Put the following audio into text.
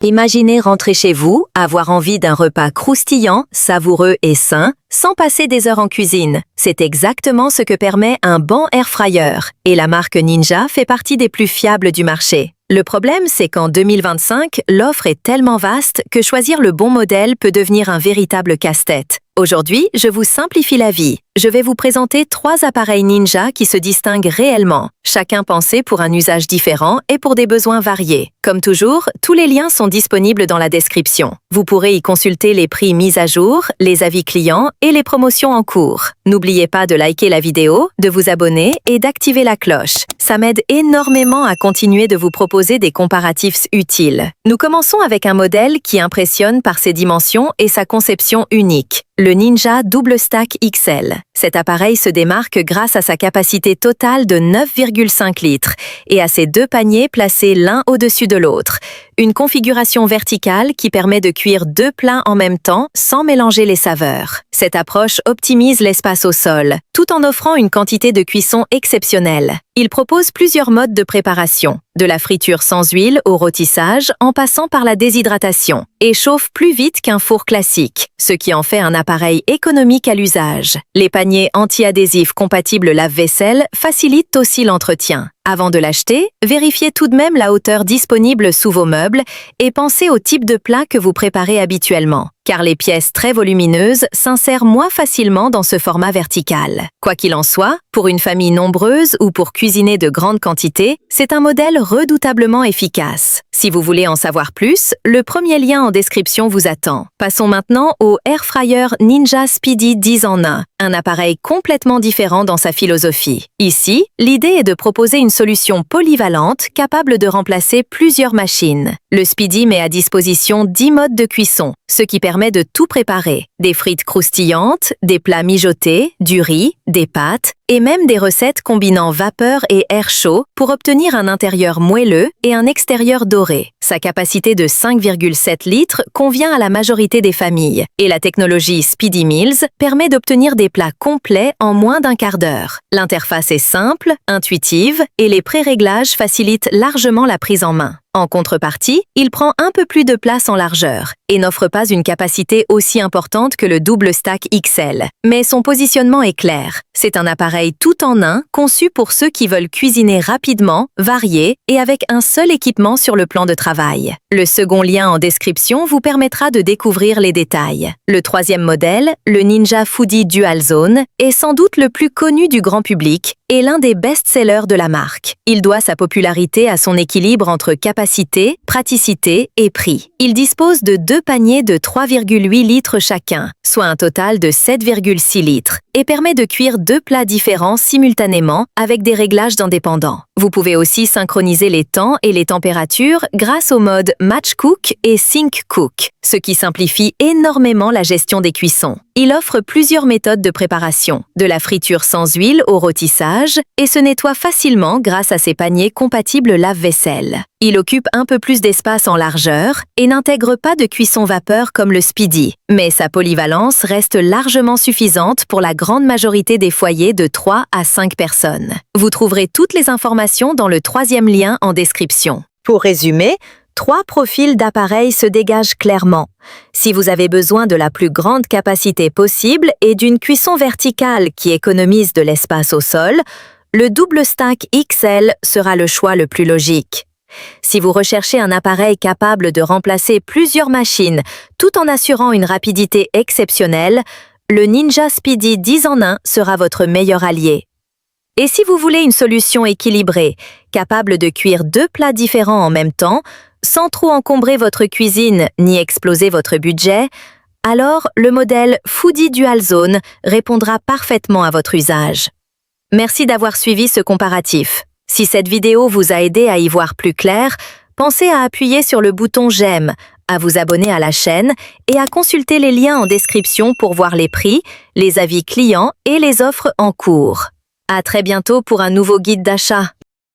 Imaginez rentrer chez vous, avoir envie d'un repas croustillant, savoureux et sain, sans passer des heures en cuisine. C'est exactement ce que permet un bon air fryer, et la marque Ninja fait partie des plus fiables du marché. Le problème, c'est qu'en 2025, l'offre est tellement vaste que choisir le bon modèle peut devenir un véritable casse-tête. Aujourd'hui, je vous simplifie la vie. Je vais vous présenter 3 appareils Ninja qui se distinguent réellement, chacun pensé pour un usage différent et pour des besoins variés. Comme toujours, tous les liens sont disponibles dans la description. Vous pourrez y consulter les prix mis à jour, les avis clients et les promotions en cours. N'oubliez pas de liker la vidéo, de vous abonner et d'activer la cloche. Ça m'aide énormément à continuer de vous proposer des comparatifs utiles. Nous commençons avec un modèle qui impressionne par ses dimensions et sa conception unique, le Ninja Double Stack XL. Cet appareil se démarque grâce à sa capacité totale de 9,5 litres et à ses 2 paniers placés l'un au-dessus de l'autre. Une configuration verticale qui permet de cuire 2 plats en même temps sans mélanger les saveurs. Cette approche optimise l'espace au sol, tout en offrant une quantité de cuisson exceptionnelle. Il propose plusieurs modes de préparation, de la friture sans huile au rôtissage en passant par la déshydratation, et chauffe plus vite qu'un four classique, ce qui en fait un appareil économique à l'usage. Les paniers anti-adhésifs compatibles lave-vaisselle facilitent aussi l'entretien. Avant de l'acheter, vérifiez tout de même la hauteur disponible sous vos meubles et pensez au type de plat que vous préparez habituellement, car les pièces très volumineuses s'insèrent moins facilement dans ce format vertical. Quoi qu'il en soit, pour une famille nombreuse ou pour cuisiner de grandes quantités, c'est un modèle redoutablement efficace. Si vous voulez en savoir plus, le premier lien en description vous attend. Passons maintenant au Air Fryer Ninja Speedy 10 en 1, un appareil complètement différent dans sa philosophie. Ici, l'idée est de proposer une solution polyvalente capable de remplacer plusieurs machines. Le Speedy met à disposition 10 modes de cuisson, ce qui permet de tout préparer. Des frites croustillantes, des plats mijotés, du riz, des pâtes, et même des recettes combinant vapeur et air chaud pour obtenir un intérieur moelleux et un extérieur doré. Sa capacité de 5,7 litres convient à la majorité des familles, et la technologie Speedy Meals permet d'obtenir des plats complets en moins d'un quart d'heure. L'interface est simple, intuitive, et les pré-réglages facilitent largement la prise en main. En contrepartie, il prend un peu plus de place en largeur et n'offre pas une capacité aussi importante que le Double Stack XL. Mais son positionnement est clair. C'est un appareil tout en un conçu pour ceux qui veulent cuisiner rapidement, varié et avec un seul équipement sur le plan de travail. Le second lien en description vous permettra de découvrir les détails. Le troisième modèle, le Ninja Foodi Dual Zone, est sans doute le plus connu du grand public et l'un des best-sellers de la marque. Il doit sa popularité à son équilibre entre capacité, praticité et prix. Il dispose de 2 paniers de 3,8 litres chacun, soit un total de 7,6 litres, et permet de cuire 2 plats différents simultanément avec des réglages indépendants. Vous pouvez aussi synchroniser les temps et les températures grâce au mode Match Cook et Sync Cook, ce qui simplifie énormément la gestion des cuissons. Il offre plusieurs méthodes de préparation, de la friture sans huile au rôtissage, et se nettoie facilement grâce à ses paniers compatibles lave-vaisselle. Il occupe un peu plus d'espace en largeur et n'intègre pas de cuisson vapeur comme le Speedy, mais sa polyvalence reste largement suffisante pour la grande majorité des foyers de 3 à 5 personnes. Vous trouverez toutes les informations dans le 3e lien en description. Pour résumer, 3 profils d'appareils se dégagent clairement. Si vous avez besoin de la plus grande capacité possible et d'une cuisson verticale qui économise de l'espace au sol, le Double Stack XL sera le choix le plus logique. Si vous recherchez un appareil capable de remplacer plusieurs machines tout en assurant une rapidité exceptionnelle, le Ninja Speedy 10 en 1 sera votre meilleur allié. Et si vous voulez une solution équilibrée, capable de cuire 2 plats différents en même temps, sans trop encombrer votre cuisine ni exploser votre budget, alors le modèle Foodi Dual Zone répondra parfaitement à votre usage. Merci d'avoir suivi ce comparatif. Si cette vidéo vous a aidé à y voir plus clair, pensez à appuyer sur le bouton j'aime, à vous abonner à la chaîne et à consulter les liens en description pour voir les prix, les avis clients et les offres en cours. À très bientôt pour un nouveau guide d'achat.